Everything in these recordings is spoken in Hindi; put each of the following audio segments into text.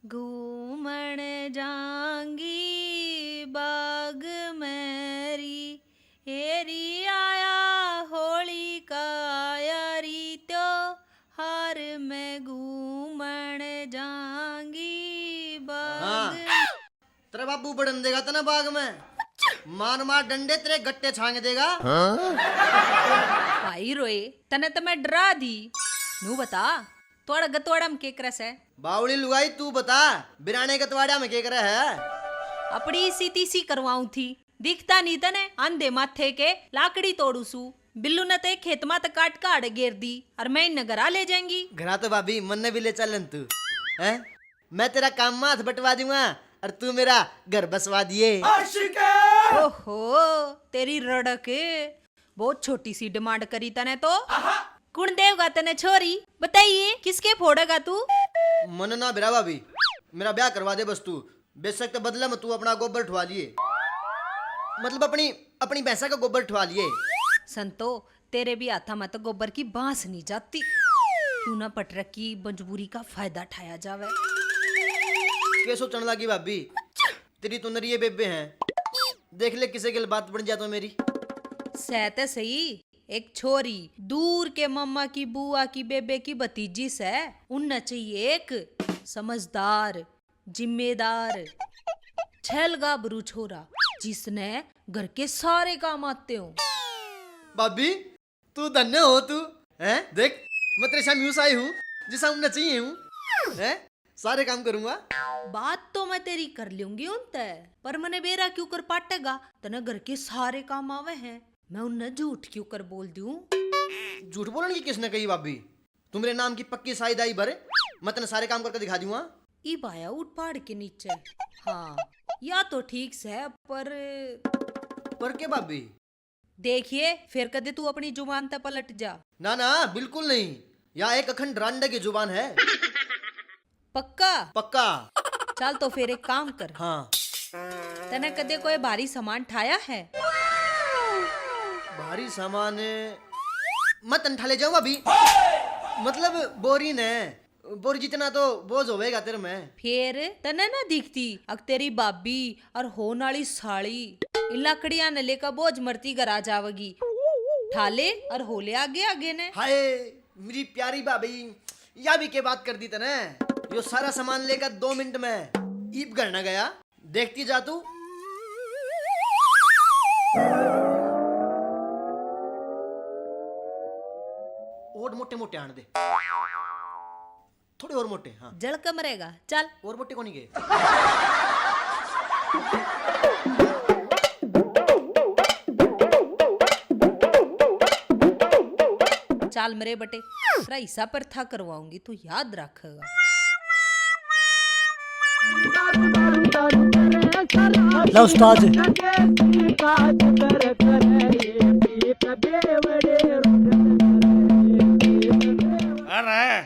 घूमण जांगी बाग मेरी हेरी आया होली का यारी त्योहार में घूमण जांगी बाग। तेरा बाबू बढ़न देगा तना बाग में, मार मार डंडे तेरे गट्टे छांग देगा। भाई रोए तने तो मैं डरा दी। नू बता तोड़ा गतवाड़ा में के करस है? बावड़ी लुगाई तू बता, बिराने गतवाड़ा में के करे है? अपनी सी तीसी करवाऊं थी, दिखता नहीं तने अंधे माथे के लाकड़ी तोड़ू सू। बिल्लू ने ते खेत मा तक काट काट घेर दी और मैं इन घरा ले जाएंगी। घरा तो भाभी मन ने भी ले चलन तू है, मैं तेरा काम माथ बटवा दूंगा और तू मेरा घर बसवा दिए। ओहो तेरी रड़क बहुत छोटी सी डिमांड करी तने तो। कुण देवगा तने छोरी? बताइए किसके फोड़ेगा तू? मन ना बिरा भाभी, मेरा ब्याह करवा दे बस तू। बेशक तो बदले में तू अपना गोबर ठवा लिए, मतलब अपनी भैंसा का गोबर ठवा लिए। संतो तेरे भी हाथा में तो गोबर की बांस नहीं जाती, क्यों ना पटरक की मजबूरी का फायदा उठाया जावे। के सोचने लगी भाभी, तेरी तो नरिये बेबे हैं, देख ले किसे के बात बन जा तो मेरी। सहते सही, एक छोरी दूर के मम्मा की बुआ की बेबे की भतीजी से उनना चाहिए एक समझदार जिम्मेदार छलगा बरू छोरा जिसने घर के सारे काम आते हो। भाभी तू धन्य हो तू हैं, देख मैं तेरे सामने यूं आई हूँ जिसा उन्हें चाहिए हूँ हैं, सारे काम करूंगा। बात तो मैं तेरी कर लूंगी उनते, पर मने बेरा क्यों कर पाटेगा? तने घर के सारे काम आवे हैं, मैं उन्हें झूठ क्यों कर बोल दूं? झूठ बोलने की किसने कही भाभी? तू मेरे नाम की पक्की साईदाई भरे, मैं तेने सारे काम करके दिखा दूंगा। ई बाया उठ पहाड़ के नीचे। हाँ या तो ठीक से, पर के भाभी? देखिए फिर कदे तू अपनी जुबान ते पलट जा। ना ना बिल्कुल नहीं, यहाँ एक अखंड रांडे की जुबान है। पक्का? पक्का। चल तो फिर एक काम कर। हाँ। तने कदे कोई भारी सामान ठाया है? भारी सामान मत अंठा ले जाऊंगा अभी, मतलब बोरी ने बोरी जितना तो बोझ होवेगा तेरे में। फिर तने ना दिखती अग तेरी बाबी और होन वाली साड़ी इन लकड़ियां ने लेकर बोझ मरती घर आ जावगी, ठाले और होले आगे आगे ने। हाय मेरी प्यारी भाभी, या भी के बात कर दी तने, यो सारा सामान लेकर 2 मिनट में ईप घर न गया, देखती जा तू। और मोटे मोटे आने दे, थोड़े और मोटे। हाँ जल कम रहेगा, चल और मोटे को नहीं गए। चाल मेरे बटे, तेरा हिस्सा पर था करवाऊंगी, तू याद रखेगा। लो उस्ताद। अरे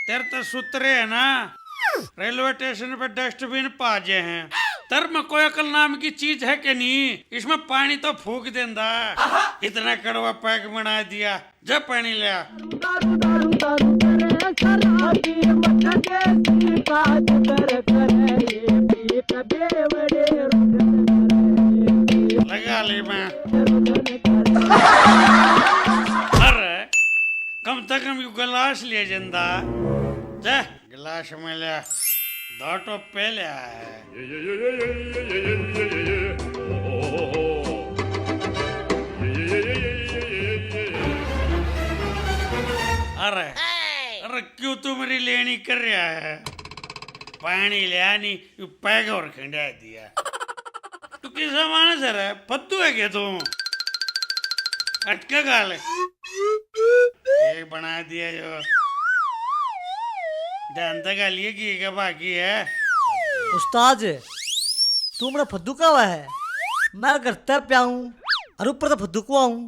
तेरे तो सूत्रे है ना, रेलवे स्टेशन पे डस्टबिन पाजे हैं, तर में कोई अकल नाम की चीज है कि नहीं? इसमें पानी तो फूक देंदा, इतना कड़वा पैक बना दिया, जब पानी लिया। लगा ली मैं। अरे कम से कम यू गिलास ले जंदा, जा गिलास में लिया, दो टोप पे लिया है। अरे अरे क्यों तू मेरी लेनी कर रहा है? पानी लिया नहीं, यू पैक और खंडा दिया। तू किस जमाने से रहा? फद्दू है क्या तू? अटके गाले एक बना दिया जो जानता का लिए कि क्या बाकी है। उस्ताद तू मेरा फद्दू का हुआ है, मैं घर तर पे आऊं और ऊपर तो फद्दू को आऊं।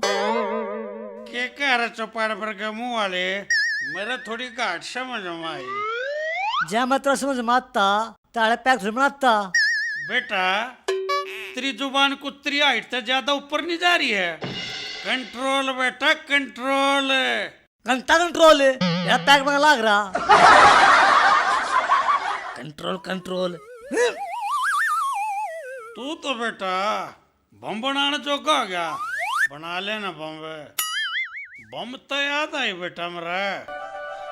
के कह रहा चौपाड़ पर के मुंह वाले, मेरा थोड़ी घाट समझ में आई। जय मैं तेरा समझ माता ताले पैक थोड़ी बनाता। बेटा तेरी जुबान कुत्तरी हाइट से ज्यादा ऊपर नहीं जा रही है। कंट्रोल बेटा कंट्रोल। घंटा कंट्रोल यार पैक बना लाग रहा। Control control. तू तो बेटा बम बनाने जोगा हो गया, बना लेना बम। बम तो याद आई बेटा मेरा,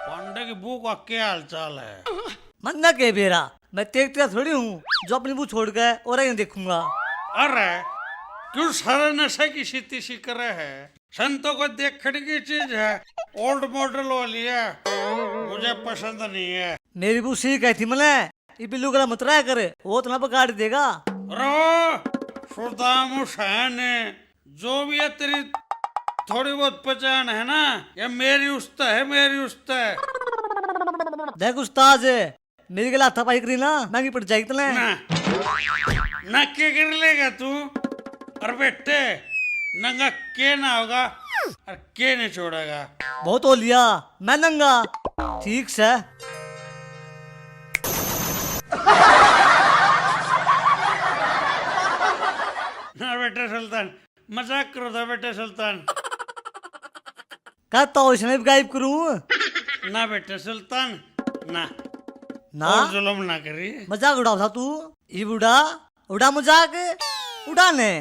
पांडे की बू का क्या हाल चाल है? मन्ना के बेरा, मैं तेज तेरा थोड़ी हूँ जो अपनी बू छोड़ गए और नहीं देखूंगा। अरे क्यों सारे नशे की सीती सी करे है? संतों को देखने की चीज है, ओल्ड मॉडल वाली है, मुझे पसंद नहीं है। मेरी बू सी कहती मने ये बिल्लू गला मत रहा करे, वो तो ना बिगाड़ देगा। रो सुदाम हुसैन, जो भी है तेरी थोड़ी बहुत पहचान है ना, ये मेरी उस्ता है, मेरी उस्ता है। देख उस्ताद, मेरी गला हाथापाई करी ना महंगी पड़ जाएगी तने। ना क्या कर लेगा तू? और बेटे नंगा के ना होगा और के नहीं छोड़ेगा। बहुत हो लिया, मैं नंगा ठीक से। ना बेटे सुल्तान, मजाक करो था बेटे सुल्तान। कहता हूँ इसमें भी गायब करूँ ना बेटे सुल्तान, ना ना, और जुल्म ना करी। मजाक उड़ाओ था तू। ये उड़ा उड़ा मजाक उड़ाने।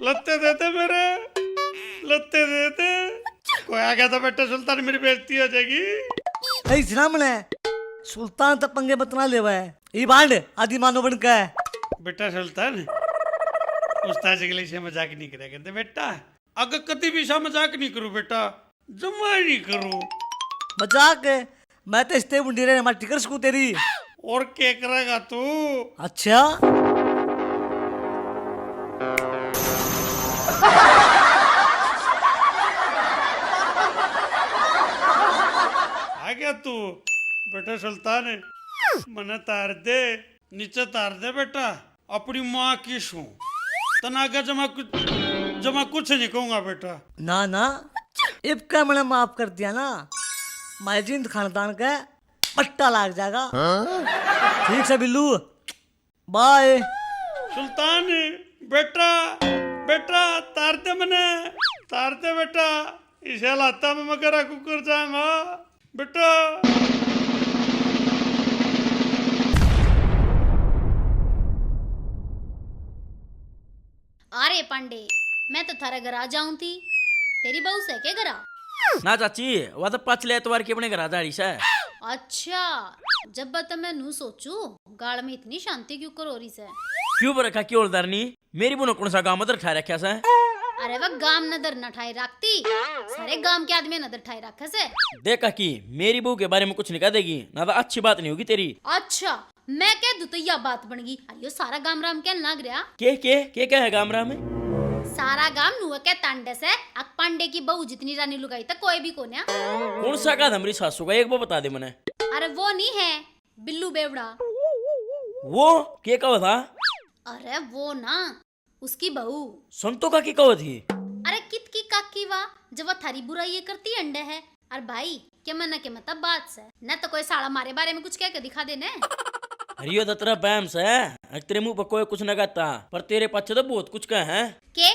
लत्ते देते मेरे, लत्ते देते। कोई आ गया था बेटे सुल्तान, मेरी बेइज्जती हो जाएगी। नहीं सुना मैंने, सुल्तान तब पंगे बतना ले है ये बांड आदि मानो बन का है। बेटा सुल्तान, उस्ताद के लिए से मजाक नहीं करेगा कहते बेटा। अगर कभी भी सा मजाक नहीं करूं बेटा, जमा नहीं करूं। मजाक मैं तो इस्ते बुंडी रहे हमारी टिकर सकूं तेरी। और क्या करेगा तू? अच्छा आ गया तू बेटा सुल्तान, मने तार दे, नीचे तार दे बेटा। अपनी माँ की सू तनागा जमा कुछ नहीं कहूंगा बेटा। ना ना, इब का मैंने माफ कर दिया ना, माजिंद खानदान का पट्टा लाग जाएगा। ठीक से बिल्लू, बाय। सुल्तान बेटा, बेटा तार दे मने, तार दे बेटा। इसे लाता में मगर कुकर जाऊंगा बेटा। अरे पांडे, मैं तो थारे घर आ जाऊं थी, तेरी बहू से के घरा? ना चाची, वह तो पिछले एतवार की अपने घर आ जाड़ी से। अच्छा, जब बता मैं नू सोचू गाड़ में इतनी शांति क्यों कर हो रही से? क्यों बरखा की ओलदारनी, मेरी बुनो कौन सा गाँव मदर ठा रखा से? अरे वह गाम नदर न ठाई रखती, सारे गाम के आदमी नदर ठाई रखे से। देखा कि मेरी बहू के बारे में कुछ नहीं कह देगी ना, तो अच्छी बात नहीं होगी तेरी। अच्छा, मैं कह दूं तो यह बात बन गई। अरे सारा गाम राम क्या लग रहा? के है गामरा में? सारा गाम नुआ के तांडे से अक पांडे की बहू जितनी रानी लुगाई तक कोई भी कोन्या। कौन सा का हमारी सासू का, एक बार बता दे मने। अरे वो नहीं है बिल्लू बेवड़ा। वो के कहा था? अरे वो ना, उसकी बहू। संतो का की कहा थी? अरे कित की काकी वा, जब वह थारी बुराई ये करती अंडे है। अरे भाई क्या मना के मतलब बात से न तो कोई साला मारे बारे में कुछ कह के दिखा देने। अरे यो तो तेरा बैम से है, तेरे मुंह पर कोई कुछ न कहता, पर तेरे पीछे तो बहुत कुछ कह है। के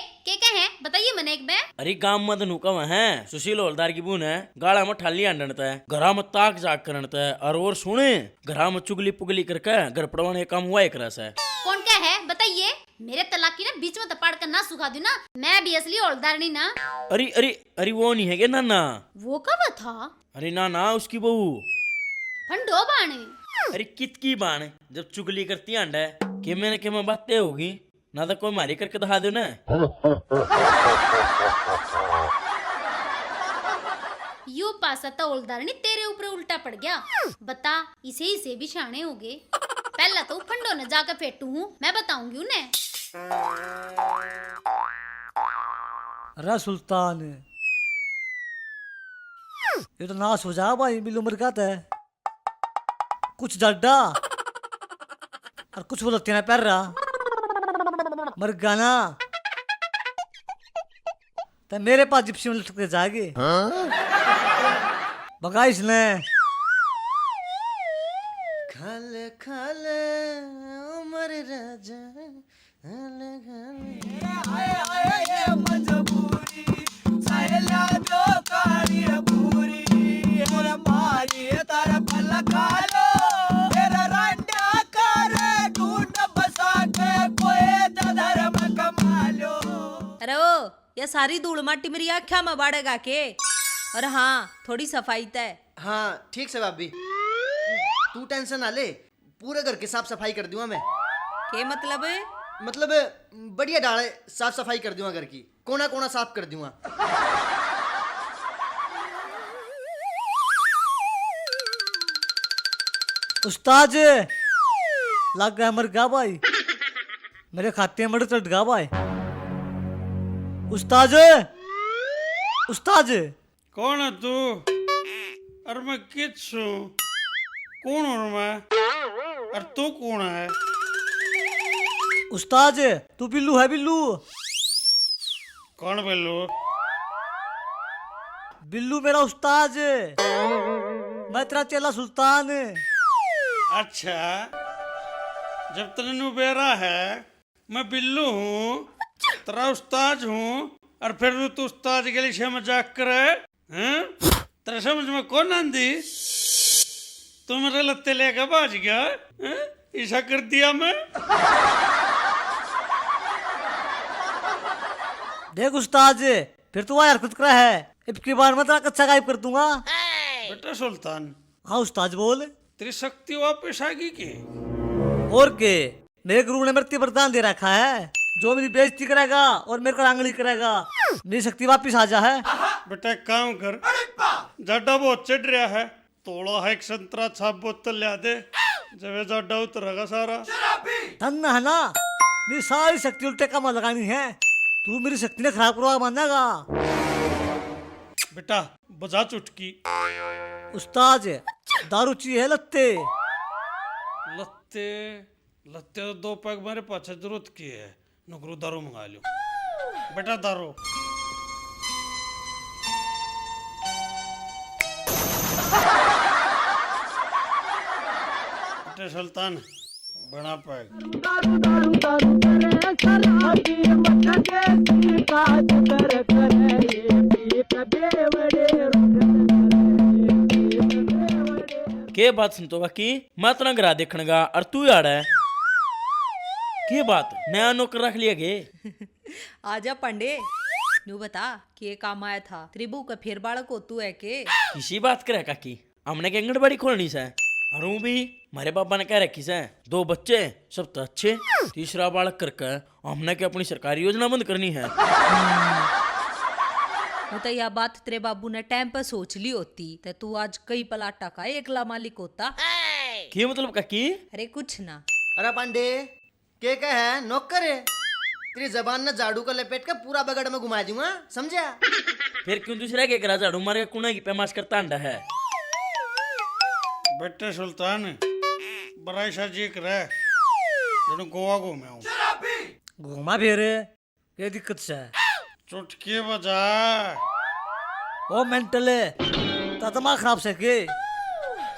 है बताइए मने एक बार। अरे गांव मत नु कव है, सुशील हवलदार की बून है, गाड़ा में ठाली अंडन है, घरा में ताक जाग करन है, और सुने घरा में चुगली पुगली करके घर पड़वाने काम हुआ एक रस है। कौन क्या है बताइए? मेरे तलाक की ना बीच में तपाड़ कर ना सुखा दू ना, मैं भी असली हवलदारनी ना। अरे अरे अरे वो नहीं है क्या नाना? वो कब था? अरे ना उसकी बहू फंडो बाणे। अरे कित की बाण, जब चुगली करती अंड है कि मैंने बातें होगी ना, तो कोई मारी करके दिखा दो ना। यू पासा तो हवलदारनी तेरे ऊपर उल्टा पड़ गया। बता इसे भी शाणे हो गए। पहला तो फंडो न जाकर फेटू हूँ, मैं बताऊंगी उन्हें। अरे सुल्तान, ये तो नाश हो जा भाई, बिल्लू मर गया है। कुछ डड्डा और कुछ बोलते ना पैर रहा मर गया ना, तो मेरे पास जिप्सी में लटक के जाएगी। भगा इसने। खाले खाले उमर राजा, खाले खाले। मारी तारा पल खा लो, तेरा रंडा या सारी धूल माटी मेरी आँखा में बाड़ेगा के? और हाँ, थोड़ी सफाई तय। हाँ ठीक से भाभी, तू टेंशन ना ले, पूरे घर की साफ सफाई कर दूंगा मैं। के मतलब? मतलब बढ़िया डाले साफ सफाई कर दूंगा, घर की कोना कोना साफ कर दूंगा। उस्ताद लग गया मर गया भाई, मेरे खाते में चढ़ गया भाई। उस्ताद उस्ताद कौन है तू? अरे मैं किस हूँ? कौन हूँ मैं? और तू कौन है? उस्ताद तू बिल्लू है बिल्लू? कौन बिल्लू? बिल्लू मेरा उस्ताद, मैं तेरा चेला सुल्तान। अच्छा, जब तने नू बेरा है मैं बिल्लू हूँ, तेरा उस्ताद हूँ, और फिर तू उस्ताद के लिए मजाक करे हैं? तेरे समझ में कौन आंदी? तू मेरे लत्ते लेकर भाज गया हैं? ऐसा कर दिया मैं? देख उस्ताद फिर तू हरकत करा है, अब की बार मैं तेरा कच्चा गायब कर दूंगा। बेटा सुल्तान, हाँ उस्ताद बोल। तेरी शक्ति वापस आ गई के? और के, मेरे गुरु ने मृत्यु वरदान दे रखा है, जो मेरी बेइज्जती करेगा और मेरे को आंगली करेगा, मेरी शक्ति वापस आ जा है। बेटा एक काम कर, जाडा बहुत चढ़ रहा है, तोड़ा है एक संतरा छाप बोतल लिया दे, जब जाडा उतरेगा सारा। धन है ना, मेरी सारी शक्ति उल्टे काम लगानी है, तू मेरी शक्ति ने खराब करवा मानेगा। बेटा बजा चुटकी। उस्ताद दारू चाहिए लत्ते? लत्ते लत्ते तो 2 पैक मेरे पास जरूरत की है, नौकरू दारू मंगा लो। बेटा दारू। बेटे सुल्तान बना पैक। के बात सुन तो बाकी मैं तना घरा देखणगा और तू आड़ा है के बात नया नौकर रख लिया गे? आजा पांडे, नू बता के काम आया था? त्रिभु का फिर बालक हो तू है के? किसी बात करे काकी, हमने के अंगनबाड़ी खोलनी से, और हूँ भी हमारे पापा ने कह रखी से 2 बच्चे सब तो अच्छे, तीसरा बालक करके हमने के अपनी सरकारी योजना बंद करनी है। वो तो यह बात तेरे बाबू ने टाइम पर सोच ली होती तो तू आज कई पलाटा का एकला मालिक होता। की मतलब काकी? अरे कुछ ना। अरे पांडे के कह है नौकर है, तेरी जबान ने झाड़ू का लपेट कर पूरा बगड़ में घुमा दूंगा, समझा? फिर क्यों दूसरा के करा झाड़ू मारे कुना की पैमाश करता अंडा है? बेटे सुल्तान बड़ा सा जी करे जन गोवा घूमे हूँ। घुमा फिर ये दिक्कत से चुटकी बजा। ओ मेंटल दिमाग खराब से के,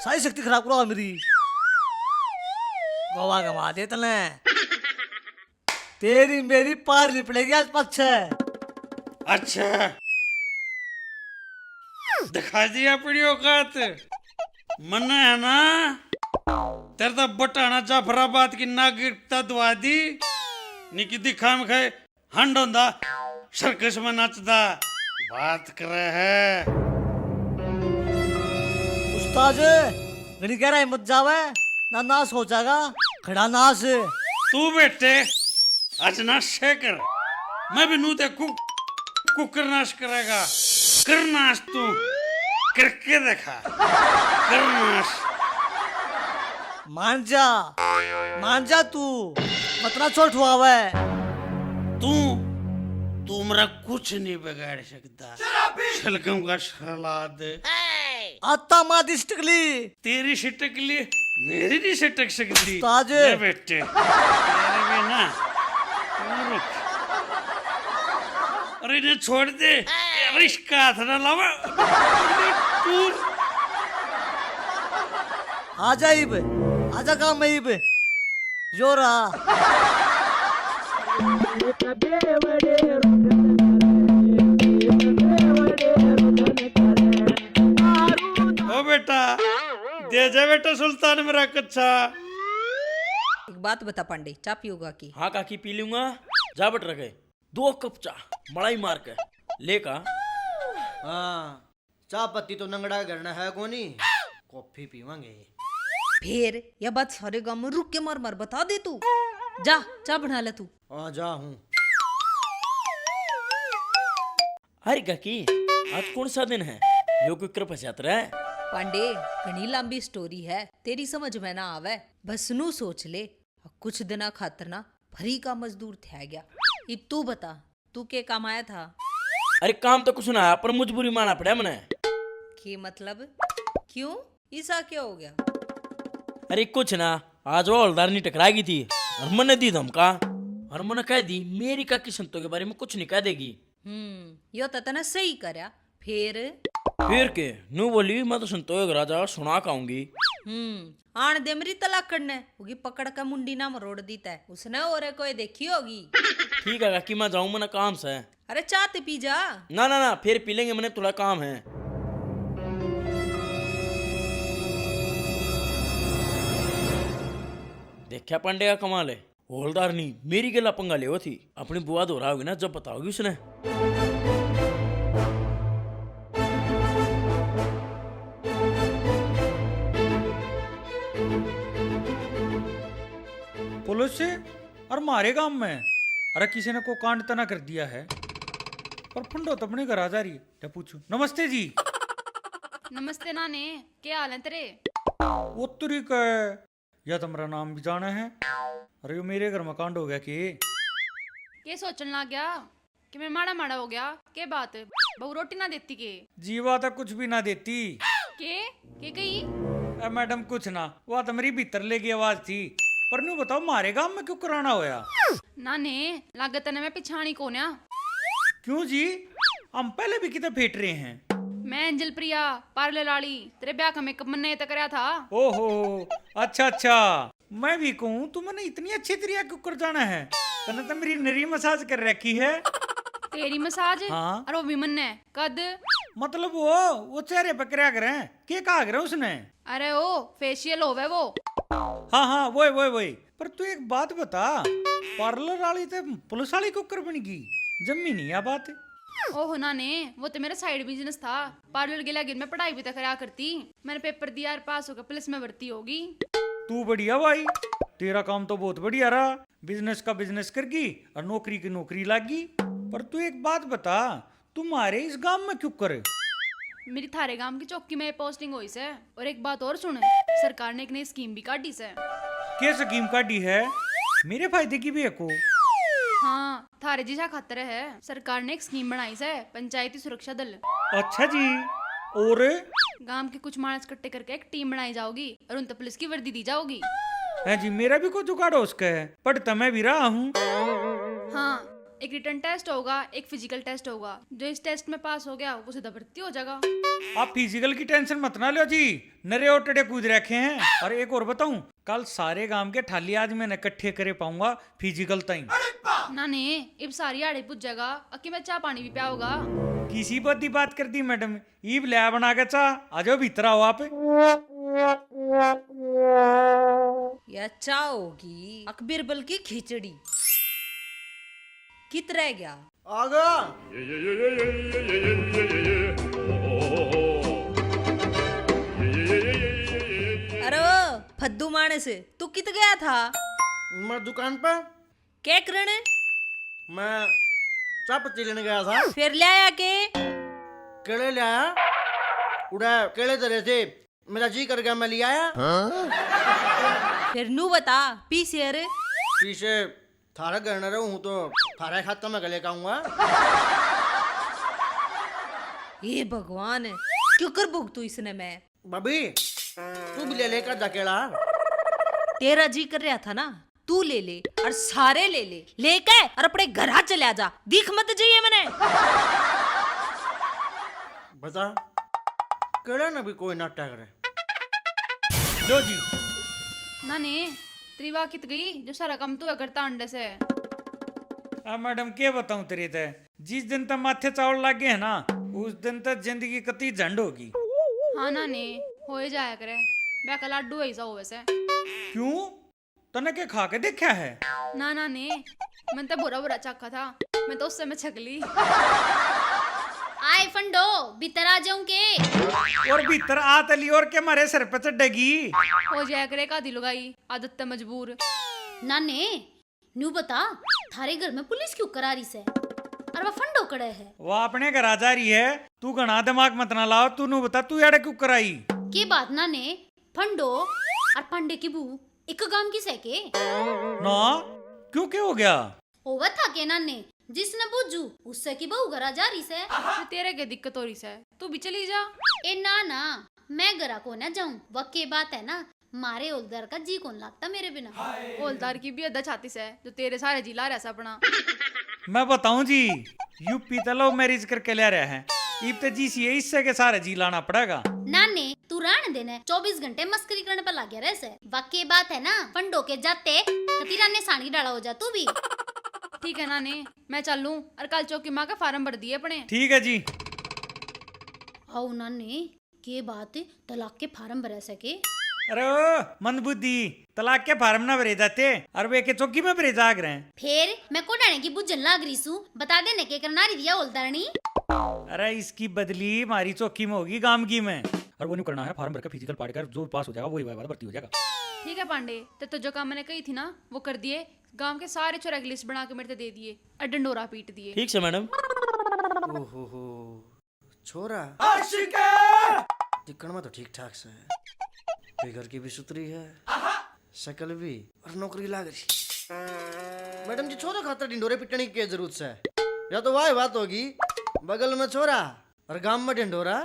सारी शक्ति खराब करो मेरी। गोवा घुमा दे तने, तेरी मेरी पार नहीं पड़ेगी आज पक्ष। अच्छा दिखा दिया अपनी औकात। मन है ना तेरे तो बटाना जाफराबाद की नागरिकता दुआ दी, निकी दिखा में खाए हंड होंदा सर्कस में नचदा बात कर रहे है। उस्ताद गणी कह रहा है मत जावे ना, नाश हो जाएगा खड़ा नाश। तू बेटे आज नाश कर, मैं भी नू देखू कुकर नाश करेगा। कर नाश तू करके देखा, कर नाश। मान जा तू, मतना चोट हुआ है। तू मेरा कुछ नहीं बिगाड़ सकता। शलगम का सलाद आता मादी स्टिकली, तेरी सिटकली मेरी नहीं सिटक सकती। उस्ताद। ले बेटे तेरे भी ना, तू रुक। अरे इन्हें छोड़ दे, अरे इसका हाथ ना लावा। तू आजा इब, आजा काम में इब, जो रहा। ओ बेटा दे जा बेटा सुल्तान मेरा कच्चा। एक बात बता पांडे, चा पियोगा की? हाँ काकी पी लूंगा, जा बट रखे। 2 कप चाह बड़ाई मार के लेका। हाँ, चाय पत्ती तो नंगड़ा करना है कोनी, कॉफी पीवांगे। फिर यह बात सारे गांव में रुक के मर मर बता दे तू। जा चाय बना ले तू। आ जा हूँ। अरे काकी आज कौन सा दिन है? यो कोई कृपा यात्रा है? पांडे घनी लंबी स्टोरी है, तेरी समझ में ना आवे, बस नू सोच ले। कुछ दिना खातर ना भरी का मजदूर थे गया। अब तू बता, तू के काम आया था? अरे काम तो कुछ ना है, पर मजबूरी माना पड़ा मने। के मतलब क्यों, ऐसा क्या हो गया? अरे कुछ ना, आज वो हवलदार नहीं टकरा गई थी और मैंने दी धमका और मैंने कह दी मेरी काकी संतों के बारे में कुछ नहीं कह देगी। यो तो तने सही करया। फिर के नू बोली मैं तो संतोष राजा सुना काऊंगी। आन दे मेरी तलाक करने होगी, पकड़ के मुंडी ना मरोड़ दी तै, उसने और कोई देखी होगी। ठीक है काकी मैं जाऊं, मैंने काम से। अरे चाय ते पी जा। ना ना ना फिर पी लेंगे, मैंने थोड़ा काम है। देखा पांडे का कमाल है, हवलदार नहीं मेरी गला पंगा ले थी। अपनी बुआ दोहरा होगी ना जब बताओगी उसने। पुलिस से और मारे गांव में अरे किसी ने को कांड तना कर दिया है। पर फंडो तो अपने घर आ जा रही है, क्या पूछू। नमस्ते जी। नमस्ते नाने, क्या हाल है तेरे? उत्तरी का है, या तुम्हारा नाम भी जाना है। अरे यो मेरे घर में कांड हो गया कि के सोचने लग गया कि मैं माड़ा माड़ा हो गया? के बात बहू रोटी ना देती के? जीवा तो कुछ भी ना देती। के कही? मैडम कुछ ना, वह तो मेरी भीतर लेगी आवाज थी। पर न्यू बताओ मारे गांव में क्यों कराना होया? नाने लागत ने मैं पिछाणी कोन्या। क्यों जी, हम पहले भी कितने फेट रहे हैं। मैं अंजल प्रिया पार्लर वाली तेरे ब्याह का मेकअप मैंने तक कराया था। ओहो अच्छा अच्छा, मैं भी कहूँ तू मैंने इतनी अच्छी तरीका क्यों कर जाना है। तने तो मेरी नरी मसाज कर रखी है। तेरी मसाज? हाँ। और वो भी मन कद? मतलब वो चेहरे पे क्या करें, के कहा करे उसने? अरे ओ फेशियल होवे वो। हाँ हाँ वही। पर तू एक बात बता, पार्लर वाली तो पुलिस वाली कुकर बन गई, जम्मी नहीं आ बात। ओहो नाने, वो तो मेरा साइड बिजनेस था। पार्लर के लगे मैं पढ़ाई भी तो करा करती। मैंने पेपर दिया और पास होकर पुलिस में भर्ती होगी। तू बढ़िया भाई, तेरा काम तो बहुत बढ़िया रहा। बिजनेस का बिजनेस कर गई और नौकरी की नौकरी लग गई। पर तू एक बात बता, तुम्हारे इस गांव में क्यों करे? मेरी थारे गांव की चौकी में पोस्टिंग हुई से। और एक बात और सुन, सरकार ने एक नई स्कीम भी काटी से। क्या स्कीम काटी है? मेरे फायदे की भी है को? हाँ, थारे जिसा खातर है। सरकार ने एक स्कीम बनाई से, पंचायती सुरक्षा दल। अच्छा जी, और गांव के कुछ मानस इकट्ठे करके एक टीम बनाई जाओगी और उन तक पुलिस की वर्दी दी जाओगी। है जी, मेरा भी कोई जुगाड़ हो उसका है, पढ़ता मैं भी रहा हूँ। हाँ, एक रिटर्न टेस्ट होगा, एक फिजिकल टेस्ट होगा। जो इस टेस्ट में पास हो गया वो सीधा भर्ती हो जाएगा। आप फिजिकल की टेंशन मत ना लो जी, नरे और टड़े कूद रखे हैं। और एक और बताऊं, कल सारे गांव के थाली आज मैं इकट्ठे करे पाऊंगा फिजिकल ताई। ना ने इब सारी आड़े पूछ जाएगा, अक्की में चाय पानी भी पिया होगा। किसी बदी बात कर दी मैडम, ईब ले बना के चा आ जाओ भीतर आओ आप। या चाय होगी अकबर बल की खिचड़ी। कित रह गया? आगा अरे ओ फद्दू मानस, तू कित गया था? मैं दुकान पर क्या करने? मैं चाय पत्ती लेने गया था। फिर ले आया के? केले ले आया, उड़ा केले तरह थे, मेरा जी कर गया मैं ले आया। फिर नू बता पी शेर। पीछे थारा घर न रहूं तो थारा खाता मैं गले खाऊंगा। ये भगवान, क्यों कर भुगतू इसने? मैं भाभी तू भी ले लेकर जाकेला। तेरा जी कर रहा था ना, तू ले ले और सारे ले ले, लेके और अपने घर आ चले जा, दिख मत जाइए मैंने। बता केड़ा ना भी कोई नाटक करे। लो जी। ना ने त्रिवा कित गई जो सारा काम तू करता अंडे से। मैडम क्या बताऊं तेरी ते, जिस दिन तक माथे चावल लग गए है ना, उस दिन तक जिंदगी कती झंड होगी। हाँ ना ने हो ही जाया करे, मैं कल लाडू ऐसा हो वैसे। क्यों, तने के खा के देखा है? ना ने मन तो बुरा बुरा चखा था। मैं तो उस समय छकली। आए फंडो भीतर आ जाऊं के। और भीतर आ तली और के मारे सर पे चढ़ेगी। हो जाया करे का दिल लगाई, आदत ते मजबूर। नाने न्यू बता, थारे घर में पुलिस क्यों करा रही से? और वह फंडो कड़े है। वो अपने घर आ जा रही है, तू घना दिमाग मत ना लाओ। तू नु बता, तू यार क्यों कराई? के बात नाने, फंडो और पांडे की बू एक गांव की सके ना क्यों, क्या हो गया? होवा था के नाने, जिसने बुझू उससे की बहू घरा जा रही से। तो तेरे के दिक्कत हो रही से, तू भी चली जा। ए ना ना, मैं घरा को ना जाऊं। वह के बात है ना, मारे ओलदार का जी कौन लगता मेरे बिना। ओलदार की भी अद्धा छाती से जो तेरे सारे जिला रहा अपना। मैं बताऊं जी, यूपी तो लव मैरिज करके ले रहे हैं। इब तो जी सी इससे के सारे जी लाना पड़ेगा। नाने तू रान देने 24 घंटे मस्करी करने पर लग गया रहे। वाकई बात है ना, फंडो के जाते कतीरा ने साड़ी डाला हो जा तू भी। ठीक है नाने, मैं चलूं और कल चौकी माँ का फार्म भर दिए अपने। ठीक है जी। आओ नाने, के बात तलाक के फार्म भरा सके। अरे ओ मंदबुद्धि, तलाक के फार्म ना भरे जाते और वे के चौकी में भरे जाग रहे हैं। फिर मैं को डाने की बुझन लाग रही सू, बता देने के करना रही दिया ओलदारनी। अरे इसकी बदली हमारी चौकी में होगी, गांव की में। और वो नहीं करना है, फार्म भरकर फिजिकल पढ़कर जो पास हो जाएगा वही भर्ती हो जाएगा। ठीक है पांडे, तो जो काम मैंने कही थी ना वो कर दिए। गांव के सारे छोरा की लिस्ट बना के मेरे से दे दिए और डंडोरा पीट दिए। ठीक से मैडम। ओहो छोरा दिखण में तो ठीक ठाक से है, फिगर की भी सुतरी है, शक्ल भी, और नौकरी लाग रही। मैडम जी छोरा खातर ढिंडोरे पिटने की क्या जरूरत है? या तो वाह बात होगी, बगल में छोरा और गांव में ढिंडोरा।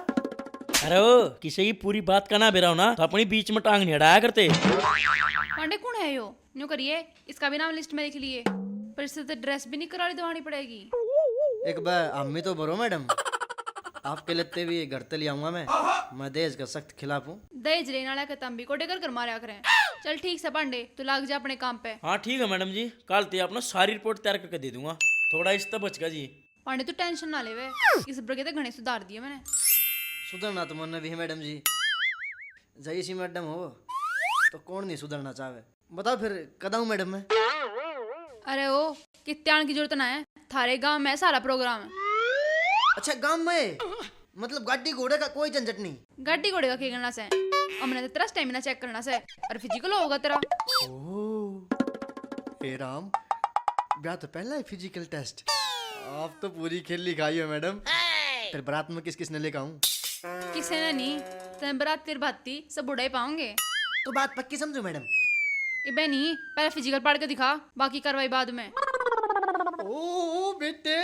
अरे ओ किसी की पूरी बात का ना बेराओ ना, तो अपनी बीच में टांग नहीं अड़ाया करते। पांडे कौन है यो? न्यू करिए, इसका भी नाम लिस्ट में लिख लिए, पर इससे तो ड्रेस भी नहीं करानी दवानी पड़ेगी। एक बार अम्मी तो बरो मैडम, आपके लगते भी घर तक ले आऊंगा मैं दहेज का सख्त खिलाफ हूँ। दहेज लेने वाला का तंबी को डेकर कर मारा करें। चल ठीक से पांडे, तू लाग जा अपने काम पे। हाँ ठीक है मैडम जी, कल ते अपना सारी रिपोर्ट तैयार करके दे दूंगा, थोड़ा इस तक बचगा जी। पांडे तू टेंशन ना ले वे, इस बरगे तो घने सुधार दिए मैंने। सुधरना तो मन भी है मैडम जी, जई सी मैडम हो तो कौन नहीं सुधरना चाहे। बताओ फिर कदाऊं मैडम मैं? अरे ओ कित्यान की जरूरत ना है, थारे गांव में सारा प्रोग्राम है। अच्छा गांव में, मतलब गाड़ी घोड़े का कोई झंझट नहीं? गाड़ी घोड़े का क्या करना से, हमने तो तेरा स्टेमिना चेक करना से और फिजिकल होगा तेरा। ओह हे राम, ब्याह तो पहला है फिजिकल टेस्ट। आप तो पूरी खेल लिखाई है मैडम। फिर बारात में किस किस ने लेकर आऊं? किसी ने नहीं, तेरे बरात तेरे भाती सब बुढ़ा ही पाओगे। तो बात पक्की समझो मैडम। इबे नहीं, पहले फिजिकल पढ़ के दिखा, बाकी कार्रवाई बाद में। ओ बेटे,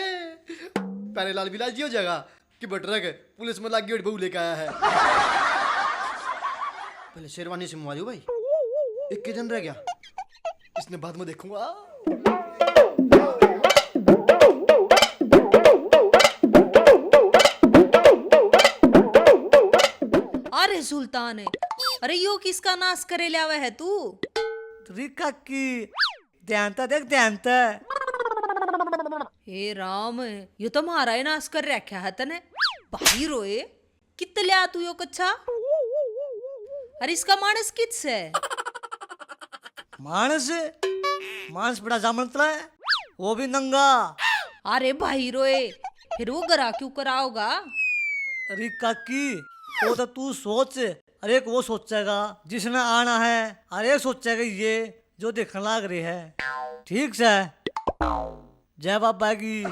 पहले लाल बिलाजी हो जाएगा कि बटरक पुलिस में लागी और बहू लेकर आया है। पहले शेरवानी से मुआ दो भाई, एक के दिन रह गया, इसने बाद में देखूंगा। अरे सुल्तान है, अरे यो किसका नाश करे लावे है तू? रिका की ध्यान ता देख, ध्यान ता। हे राम, यो तो मारा ही नाश कर रखा है तने। भाई रोए कित लिया तू यो कच्छा? अरे इसका मानस किस है? मानस मानस बड़ा जामतला है, वो भी नंगा। अरे भाई रोए, फिर वो गरा क्यों कराओगा? रिका की वो तो तू सोच, अरे एक वो सोचेगा जिसने आना है, अरे सोचेगा ये जो देखने लाग रही है। ठीक से जय बाबा की।